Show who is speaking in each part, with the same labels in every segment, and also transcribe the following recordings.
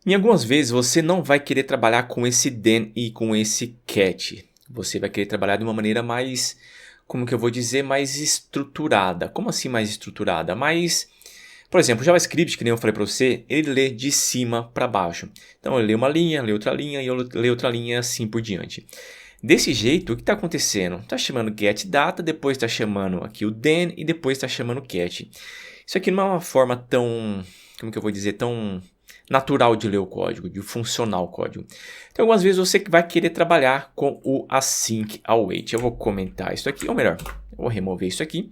Speaker 1: Em algumas vezes você não vai querer trabalhar com esse then e com esse cat. Você vai querer trabalhar de uma maneira mais, como que eu vou dizer, mais estruturada. Como assim mais estruturada? Por exemplo, o JavaScript, que nem eu falei para você, ele lê de cima para baixo. Então ele lê uma linha, lê outra linha e lê outra linha assim por diante. Desse jeito, o que está acontecendo? Está chamando getData, depois está chamando aqui o then e depois está chamando cat. Isso aqui não é uma forma tão, como que eu vou dizer, tão natural de ler o código, de funcionar o código. Então, algumas vezes você vai querer trabalhar com o async await. Eu vou comentar isso aqui, ou melhor, eu vou remover isso aqui.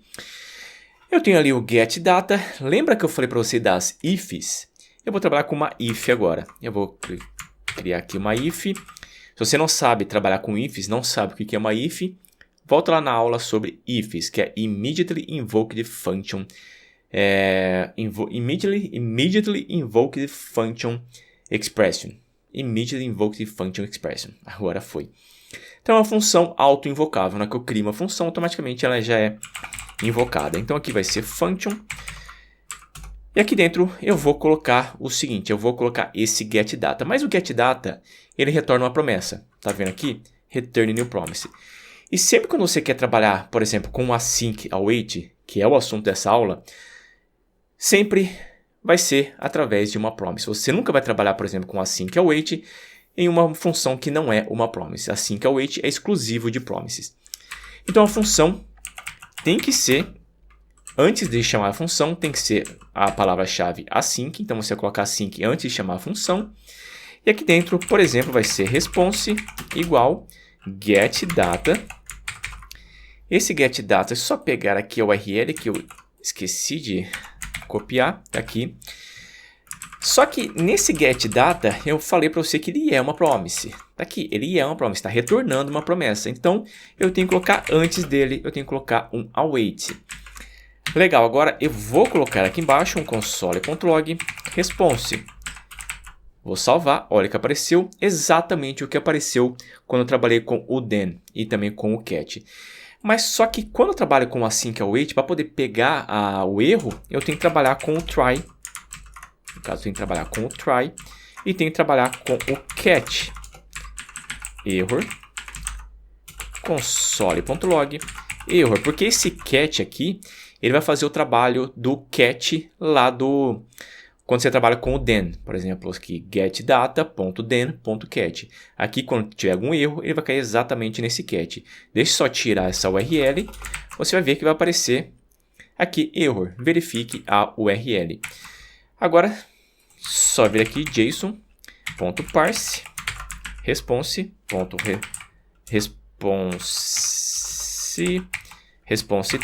Speaker 1: Eu tenho ali o getData. Lembra que eu falei para você das ifs? Eu vou trabalhar com uma if agora. Eu vou criar aqui uma if. Se você não sabe trabalhar com ifs, não sabe o que é uma if, volta lá na aula sobre ifs, que é Immediately Invoked Function. Immediately Invoked Function Expression. Immediately Invoked Function Expression. Agora foi. Então é uma função auto-invocável. Na hora que eu crio uma função, automaticamente ela já é invocada. Então aqui vai ser function. E aqui dentro eu vou colocar o seguinte, eu vou colocar esse getData. Mas o getData, ele retorna uma promessa. Tá vendo aqui? Return new promise. E sempre quando você quer trabalhar, por exemplo, com async await, que é o assunto dessa aula, sempre vai ser através de uma promise. Você nunca vai trabalhar, por exemplo, com async await em uma função que não é uma promise. Async await é exclusivo de promises. Então a função tem que ser, antes de chamar a função, tem que ser a palavra-chave async. Então você coloca async antes de chamar a função. E aqui dentro, por exemplo, vai ser response igual getData. Esse getData é só pegar aqui a URL que eu esqueci de copiar, tá aqui. Só que nesse getData eu falei para você que ele é uma promise. Tá aqui, ele é uma promise, está retornando uma promessa. Então eu tenho que colocar antes dele, eu tenho que colocar um await. Legal, agora eu vou colocar aqui embaixo um console.log response. Vou salvar, olha que apareceu exatamente o que apareceu quando eu trabalhei com o then e também com o cat. Mas só que quando eu trabalho com async await, para poder pegar o erro, eu tenho que trabalhar com o try. No caso, eu tenho que trabalhar com o try e tenho que trabalhar com o cat. Error. Console.log. Error, porque esse cat aqui, ele vai fazer o trabalho do cat lá do... Quando você trabalha com o then, por exemplo, aqui getData.then.cat. Aqui, quando tiver algum erro, ele vai cair exatamente nesse cat. Deixa eu só tirar essa URL, você vai ver que vai aparecer aqui error. Verifique a URL. Agora, só vir aqui json.parse response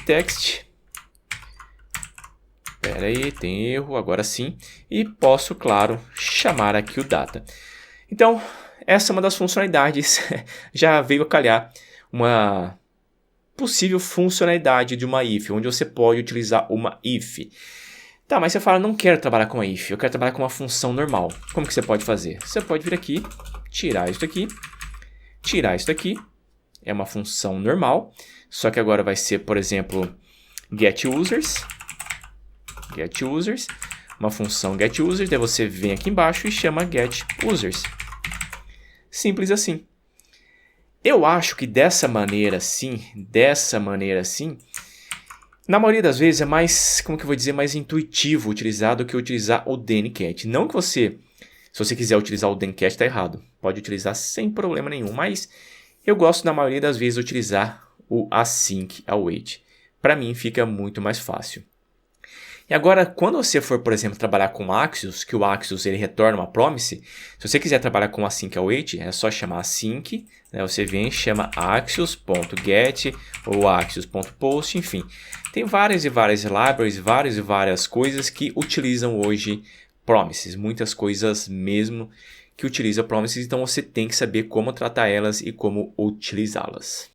Speaker 1: text. Espera aí, tem erro, agora sim. E posso, claro, chamar aqui o data. Então, essa é uma das funcionalidades. Já veio a calhar uma possível funcionalidade de uma if, onde você pode utilizar uma if. Tá, mas você fala, não quero trabalhar com a if, eu quero trabalhar com uma função normal. Como que você pode fazer? Você pode vir aqui, tirar isso aqui, tirar isso aqui. É uma função normal, só que agora vai ser, por exemplo, getUsers. Uma função getUsers, daí você vem aqui embaixo e chama getUsers. Simples assim. Eu acho que dessa maneira assim, na maioria das vezes é mais, como que eu vou dizer, mais intuitivo utilizar do que utilizar o then-cat. Não que você, se você quiser utilizar o then-cat, está errado. Pode utilizar sem problema nenhum, mas eu gosto na maioria das vezes de utilizar o async await. Para mim fica muito mais fácil. E agora, quando você for, por exemplo, trabalhar com Axios, que o Axios ele retorna uma promise, se você quiser trabalhar com async await, é só chamar async, né? Você vem e chama axios.get ou axios.post, enfim. Tem várias e várias libraries, várias coisas que utilizam hoje promises, muitas coisas mesmo que utilizam promises, então você tem que saber como tratar elas e como utilizá-las.